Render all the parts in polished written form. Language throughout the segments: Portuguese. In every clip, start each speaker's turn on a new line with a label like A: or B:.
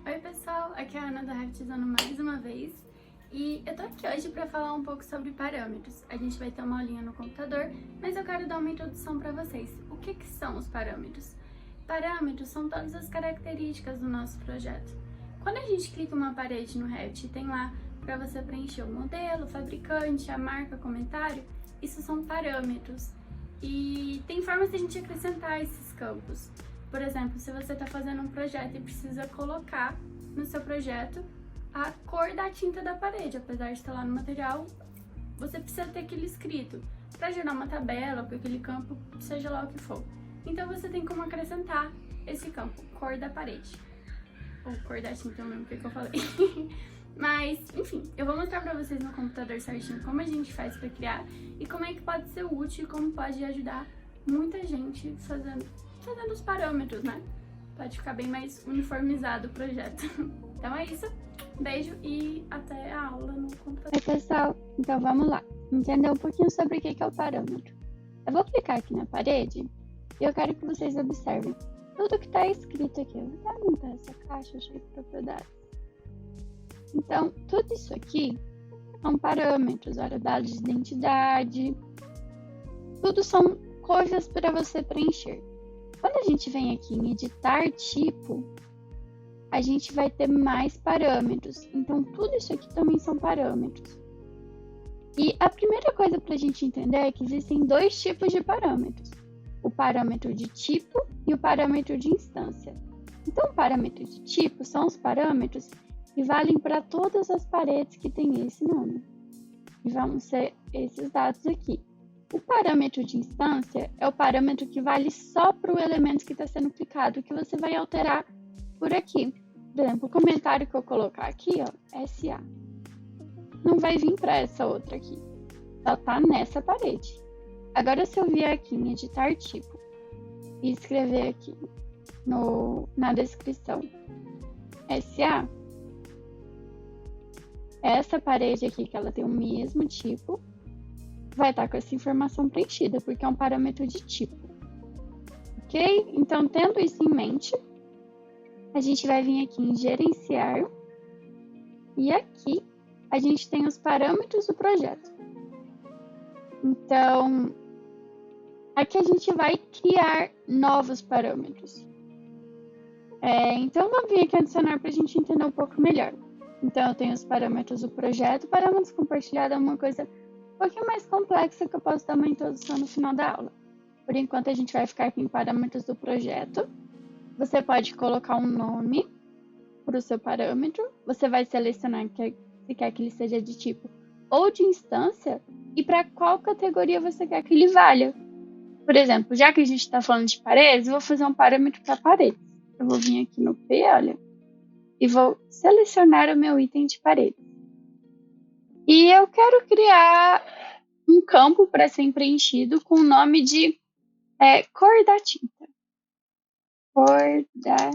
A: Oi pessoal, aqui é a Ana da Raftizando mais uma vez e eu tô aqui hoje para falar um pouco sobre parâmetros. A gente vai ter uma aulinha no computador, mas eu quero dar uma introdução para vocês. O que são os parâmetros? Parâmetros são todas as características do nosso projeto. Quando a gente clica uma parede no Revit, tem lá para você preencher o modelo, o fabricante, a marca, comentário, isso são parâmetros. E tem formas de a gente acrescentar esses campos. Por exemplo, se você está fazendo um projeto e precisa colocar no seu projeto a cor da tinta da parede, apesar de estar lá no material, você precisa ter aquilo escrito para gerar uma tabela, para aquele campo, seja lá o que for. Então você tem como acrescentar esse campo, cor da parede. Ou cor da tinta, eu não lembro o que eu falei. Mas, enfim, eu vou mostrar pra vocês no computador certinho como a gente faz pra criar e como é que pode ser útil e como pode ajudar muita gente fazendo os parâmetros, né? Pode ficar bem mais uniformizado o projeto. Então é isso, beijo e até a aula no computador.
B: Oi pessoal, então vamos lá, entender um pouquinho sobre o que é o parâmetro. Eu vou clicar aqui na parede e eu quero que vocês observem tudo que está escrito aqui. Eu vou até aumentar essa caixa cheia de propriedades. Então, tudo isso aqui são parâmetros, olha, dados de identidade, tudo são coisas para você preencher. Quando a gente vem aqui em editar tipo, a gente vai ter mais parâmetros. Então, tudo isso aqui também são parâmetros. E a primeira coisa para a gente entender é que existem dois tipos de parâmetros. O parâmetro de tipo e o parâmetro de instância. Então, o parâmetro de tipo são os parâmetros que valem para todas as paredes que têm esse nome. E vão ser esses dados aqui. O parâmetro de instância é o parâmetro que vale só para o elemento que está sendo clicado, que você vai alterar por aqui. Por exemplo, o comentário que eu colocar aqui, ó, SA, não vai vir para essa outra aqui. Só está nessa parede. Agora, se eu vier aqui em editar tipo e escrever aqui na descrição SA, essa parede aqui, que ela tem o mesmo tipo, vai estar com essa informação preenchida, porque é um parâmetro de tipo. Ok? Então, tendo isso em mente, a gente vai vir aqui em gerenciar e aqui a gente tem os parâmetros do projeto. Então, aqui a gente vai criar novos parâmetros. Então, vamos vir aqui adicionar para a gente entender um pouco melhor. Então, eu tenho os parâmetros do projeto. Parâmetros compartilhados é uma coisa um pouquinho mais complexa que eu posso dar uma introdução no final da aula. Por enquanto, a gente vai ficar aqui em parâmetros do projeto. Você pode colocar um nome para o seu parâmetro. Você vai selecionar se quer que ele seja de tipo ou de instância e para qual categoria você quer que ele valha. Por exemplo, já que a gente está falando de paredes, eu vou fazer um parâmetro para paredes. Eu vou vir aqui no P, olha, e vou selecionar o meu item de parede. E eu quero criar um campo para ser preenchido com o nome de cor da tinta. Cor da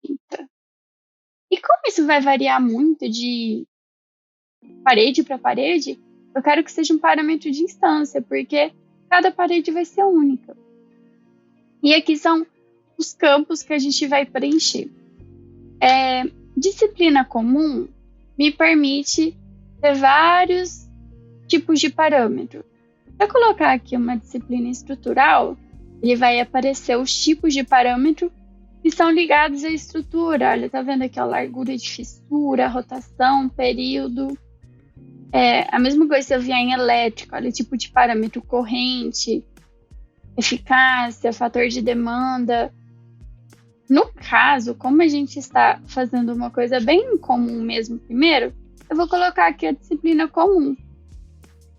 B: tinta. E como isso vai variar muito de parede para parede, eu quero que seja um parâmetro de instância, porque cada parede vai ser única. E aqui são os campos que a gente vai preencher. Disciplina comum me permite ter vários tipos de parâmetro. Se eu colocar aqui uma disciplina estrutural, ele vai aparecer os tipos de parâmetro que são ligados à estrutura. Olha, tá vendo aqui a largura de fissura, rotação, período. A mesma coisa se eu vier em elétrica, olha, tipo de parâmetro corrente, eficácia, fator de demanda. No caso, como a gente está fazendo uma coisa bem comum mesmo primeiro, eu vou colocar aqui a disciplina comum.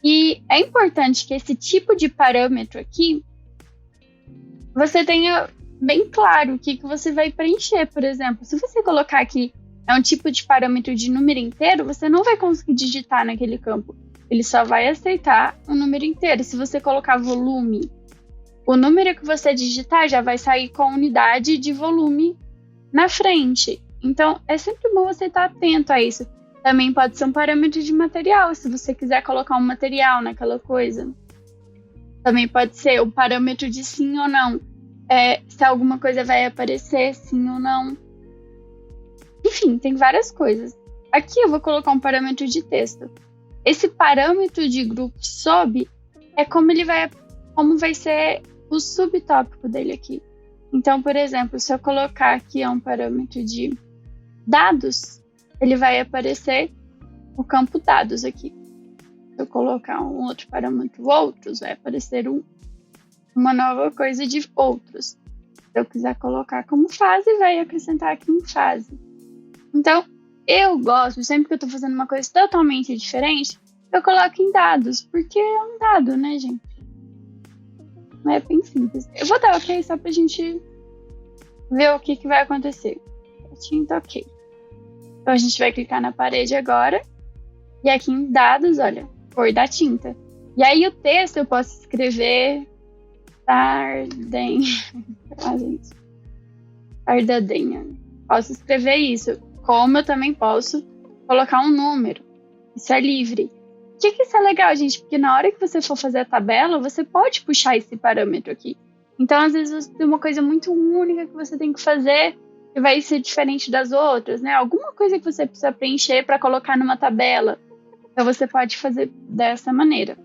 B: E é importante que esse tipo de parâmetro aqui, você tenha bem claro o que você vai preencher. Por exemplo, se você colocar aqui um tipo de parâmetro de número inteiro, você não vai conseguir digitar naquele campo. Ele só vai aceitar o número inteiro. Se você colocar volume, o número que você digitar já vai sair com a unidade de volume na frente. Então, é sempre bom você estar atento a isso. Também pode ser um parâmetro de material, se você quiser colocar um material naquela coisa. Também pode ser o parâmetro de sim ou não. Se alguma coisa vai aparecer, sim ou não. Enfim, tem várias coisas. Aqui eu vou colocar um parâmetro de texto. Esse parâmetro de grupo sob é como vai ser o subtópico dele aqui. Então, por exemplo, se eu colocar aqui um parâmetro de dados, ele vai aparecer o campo dados aqui. Se eu colocar um outro parâmetro outros, vai aparecer uma nova coisa de outros. Se eu quiser colocar como fase, vai acrescentar aqui em fase. Então, eu gosto, sempre que eu estou fazendo uma coisa totalmente diferente, eu coloco em dados, porque é um dado, né, gente? É bem simples. Eu vou dar ok só pra gente ver o que vai acontecer. Tinta, ok. Então a gente vai clicar na parede agora. E aqui em dados, olha, cor da tinta. E aí o texto eu posso escrever Tardadenha. Posso escrever isso. Como eu também posso colocar um número. Isso é livre. Por que isso é legal, gente? Porque na hora que você for fazer a tabela, você pode puxar esse parâmetro aqui. Então, às vezes, você tem uma coisa muito única que você tem que fazer que vai ser diferente das outras, né? Alguma coisa que você precisa preencher para colocar numa tabela. Então, você pode fazer dessa maneira.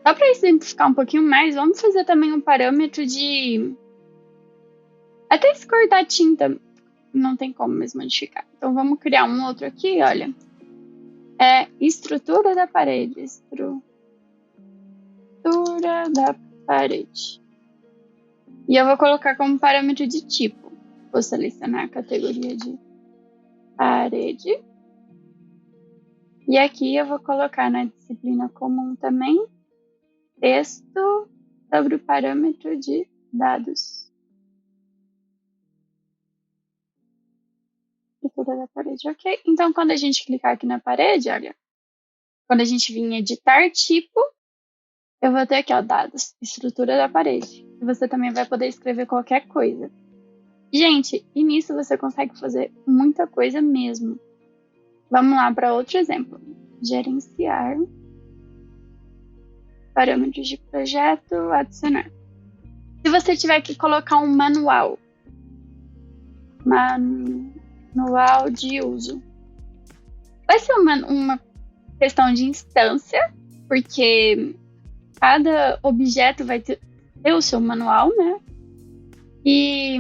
B: Só para exemplificar um pouquinho mais, vamos fazer também um parâmetro de... Até esse cor da tinta não tem como mais modificar. Então, vamos criar um outro aqui, olha. É estrutura da parede. Estrutura da parede. E eu vou colocar como parâmetro de tipo. Vou selecionar a categoria de parede. E aqui eu vou colocar na disciplina comum também texto sobre o parâmetro de dados. Estrutura da parede, ok. Então, quando a gente clicar aqui na parede, olha, quando a gente vir em editar tipo, eu vou ter aqui, ó, dados, estrutura da parede. E você também vai poder escrever qualquer coisa. Gente, e nisso você consegue fazer muita coisa mesmo. Vamos lá para outro exemplo. Gerenciar. Parâmetros de projeto, adicionar. Se você tiver que colocar um manual de uso. Vai ser uma questão de instância, porque cada objeto vai ter o seu manual, né? E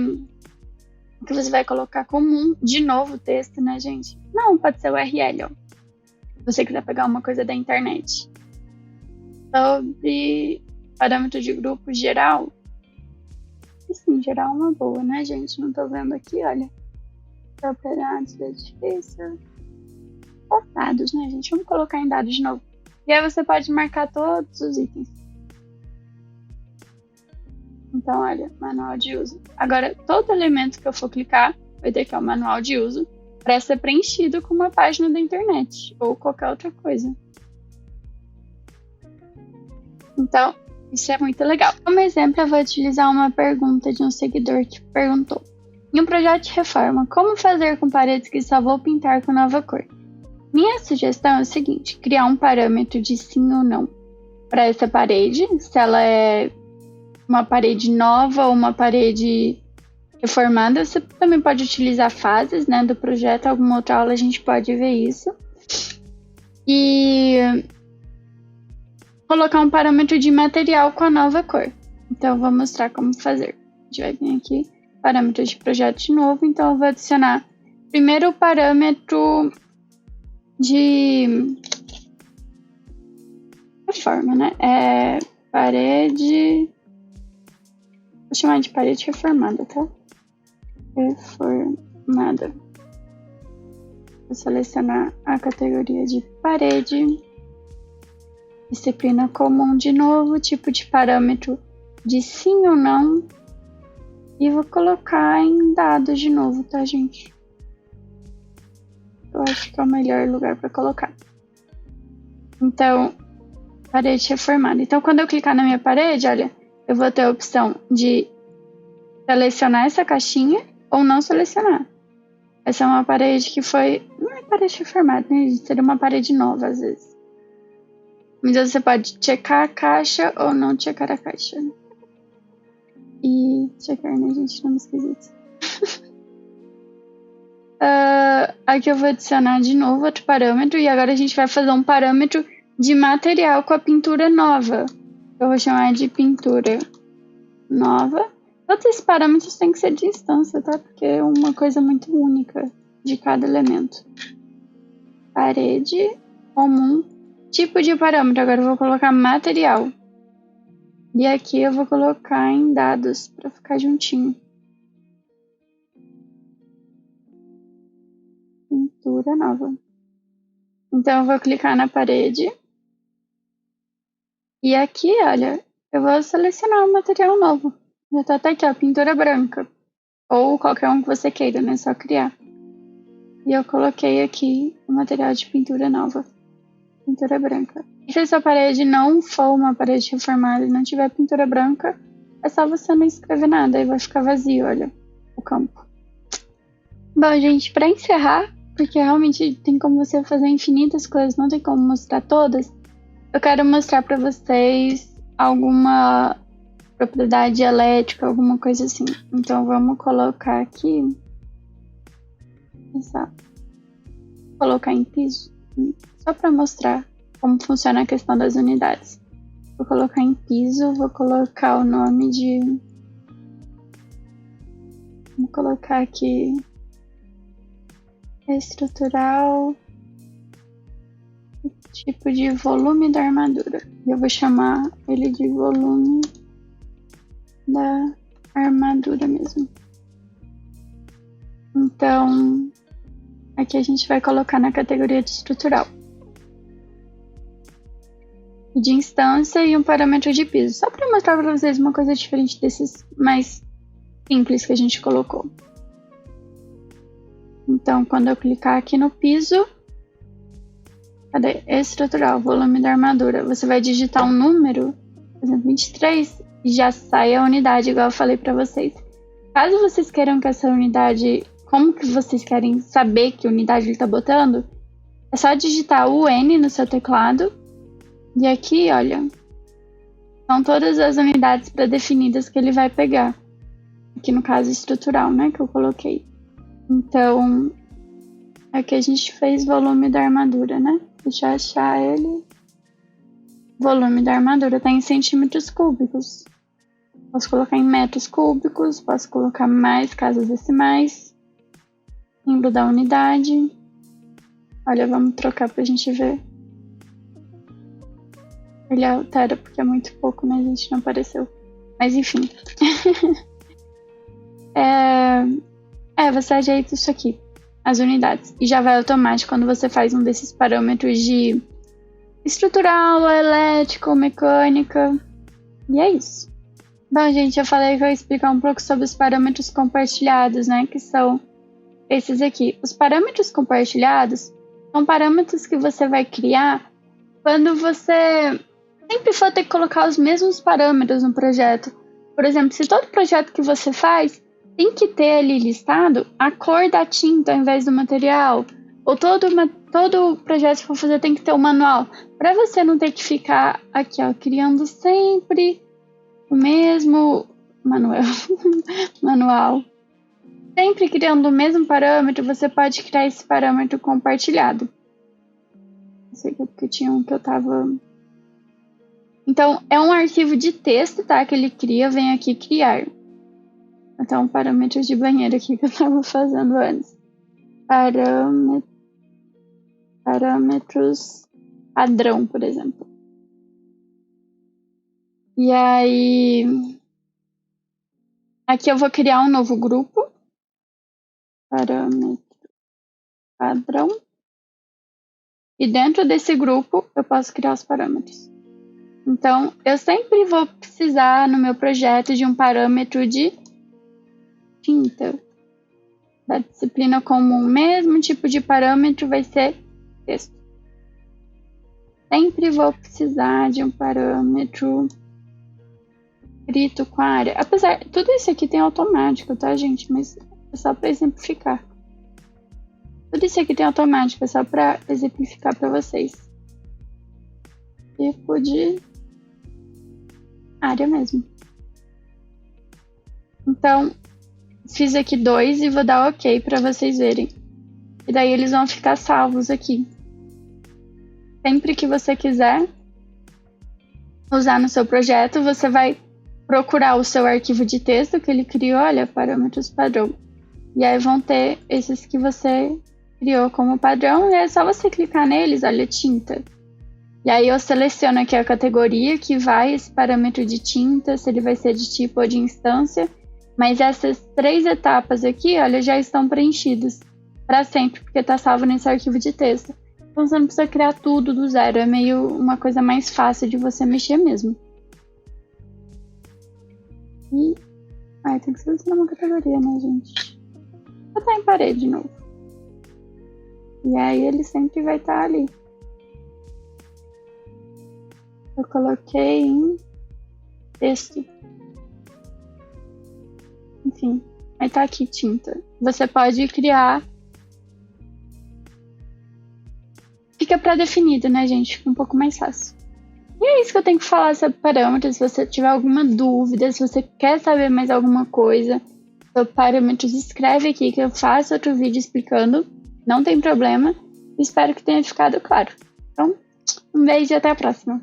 B: o que você vai colocar comum, de novo o texto, né, gente? Não, pode ser o URL, ó. Se você quiser pegar uma coisa da internet. Sobre parâmetro de grupo geral. E sim, geral é uma boa, né, gente? Não tô vendo aqui, olha. Propriedades do edifício. Dados, né, gente? Vamos colocar em dados de novo. E aí você pode marcar todos os itens. Então, olha, manual de uso. Agora, todo elemento que eu for clicar vai ter aqui o manual de uso para ser preenchido com uma página da internet ou qualquer outra coisa. Então, isso é muito legal. Como exemplo, eu vou utilizar uma pergunta de um seguidor que perguntou: em um projeto de reforma, como fazer com paredes que só vou pintar com nova cor? Minha sugestão é o seguinte: criar um parâmetro de sim ou não para essa parede, se ela é uma parede nova ou uma parede reformada. Você também pode utilizar fases, né, do projeto. Alguma outra aula a gente pode ver isso. E colocar um parâmetro de material com a nova cor. Então, eu vou mostrar como fazer. A gente vai vir aqui, parâmetro de projeto de novo. Então, eu vou adicionar primeiro o parâmetro de reforma, né? Parede... Vou chamar de parede reformada, tá? Reformada. Vou selecionar a categoria de parede. Disciplina comum de novo. Tipo de parâmetro de sim ou não. E vou colocar em dados de novo, tá, gente? Eu acho que é o melhor lugar para colocar. Então, parede reformada. Então, quando eu clicar na minha parede, olha, eu vou ter a opção de selecionar essa caixinha ou não selecionar. Essa é uma parede que foi... Não é parede reformada, né? Seria uma parede nova, às vezes. Então, você pode checar a caixa ou não checar a caixa. E checar, né, gente? Não me esquisito. Aqui eu vou adicionar de novo outro parâmetro e agora a gente vai fazer um parâmetro de material com a pintura nova. Eu vou chamar de pintura nova. Todos esses parâmetros têm que ser de instância, tá? Porque é uma coisa muito única de cada elemento. Parede comum. Tipo de parâmetro. Agora eu vou colocar material. E aqui eu vou colocar em dados para ficar juntinho. Pintura nova. Então eu vou clicar na parede. E aqui, olha, eu vou selecionar um material novo. Já tá até aqui, ó, pintura branca. Ou qualquer um que você queira, né? Só criar. E eu coloquei aqui o material de pintura nova. Pintura branca. E se a sua parede não for uma parede reformada e não tiver pintura branca, é só você não escrever nada. Aí vai ficar vazio, olha, o campo. Bom, gente, pra encerrar, porque realmente tem como você fazer infinitas coisas, não tem como mostrar todas, eu quero mostrar pra vocês alguma propriedade elétrica, alguma coisa assim. Então vamos colocar aqui. Colocar em piso, só para mostrar como funciona a questão das unidades. Vou colocar em piso, vou colocar o nome de... Vou colocar aqui estrutural, tipo de volume da armadura. Eu vou chamar ele de volume da armadura mesmo. Então, aqui a gente vai colocar na categoria de estrutural. De instância e um parâmetro de piso. Só para mostrar para vocês uma coisa diferente desses mais simples que a gente colocou. Então, quando eu clicar aqui no piso, cadê? Estrutural, volume da armadura. Você vai digitar um número, por exemplo, 23, e já sai a unidade, igual eu falei para vocês. Caso vocês queiram que essa unidade... Como que vocês querem saber que unidade ele está botando? É só digitar o N no seu teclado. E aqui, olha, são todas as unidades pré-definidas que ele vai pegar. Aqui no caso estrutural, né, que eu coloquei. Então, aqui a gente fez volume da armadura, né? Deixa eu achar ele. Volume da armadura está em centímetros cúbicos. Posso colocar em metros cúbicos, posso colocar mais casas decimais. Símbolo da unidade. Olha, vamos trocar pra gente ver. Ele altera porque é muito pouco, né? A gente não apareceu. Mas enfim. Você ajeita isso aqui. As unidades. E já vai automático quando você faz um desses parâmetros de estrutural, elétrico, mecânica. E é isso. Bom, gente, eu falei que eu ia explicar um pouco sobre os parâmetros compartilhados, né? Que são esses aqui. Os parâmetros compartilhados são parâmetros que você vai criar quando você sempre for ter que colocar os mesmos parâmetros no projeto. Por exemplo, se todo projeto que você faz tem que ter ali listado a cor da tinta ao invés do material, ou todo projeto que for fazer tem que ter um manual, para você não ter que ficar aqui, ó, criando sempre o mesmo manual. Sempre criando o mesmo parâmetro, você pode criar esse parâmetro compartilhado. Esse aqui porque tinha um que eu tava... Então, é um arquivo de texto, tá? Que ele cria, vem aqui criar. Então, parâmetros de banheiro aqui que eu tava fazendo antes. Parâmetros padrão, por exemplo. E aí... Aqui eu vou criar um novo grupo. Parâmetro padrão. E dentro desse grupo eu posso criar os parâmetros. Então, eu sempre vou precisar no meu projeto de um parâmetro de tinta. Da disciplina comum, mesmo tipo de parâmetro vai ser texto. Sempre vou precisar de um parâmetro escrito com a área. Apesar, tudo isso aqui tem automático, tá, gente? Mas é só para exemplificar. Tudo isso aqui tem automático, é só para exemplificar para vocês. Tipo de área mesmo. Então, fiz aqui 2 e vou dar OK para vocês verem. E daí eles vão ficar salvos aqui. Sempre que você quiser usar no seu projeto, você vai procurar o seu arquivo de texto que ele criou, olha, parâmetros padrão. E aí vão ter esses que você criou como padrão, e é só você clicar neles, olha, tinta. E aí eu seleciono aqui a categoria que vai esse parâmetro de tinta, se ele vai ser de tipo ou de instância. Mas essas 3 etapas aqui, olha, já estão preenchidas para sempre, porque está salvo nesse arquivo de texto. Então você não precisa criar tudo do zero, é meio uma coisa mais fácil de você mexer mesmo. E... tem que selecionar uma categoria, né, gente? Vou botar em parede de novo. E aí ele sempre vai estar ali. Eu coloquei em texto. Enfim, aí tá aqui tinta. Você pode criar. Fica pré-definido, né, gente? Fica um pouco mais fácil. E é isso que eu tenho que falar sobre parâmetros. Se você tiver alguma dúvida, se você quer saber mais alguma coisa sobre parâmetros, escreve aqui que eu faço outro vídeo explicando. Não tem problema. Espero que tenha ficado claro. Então, um beijo e até a próxima.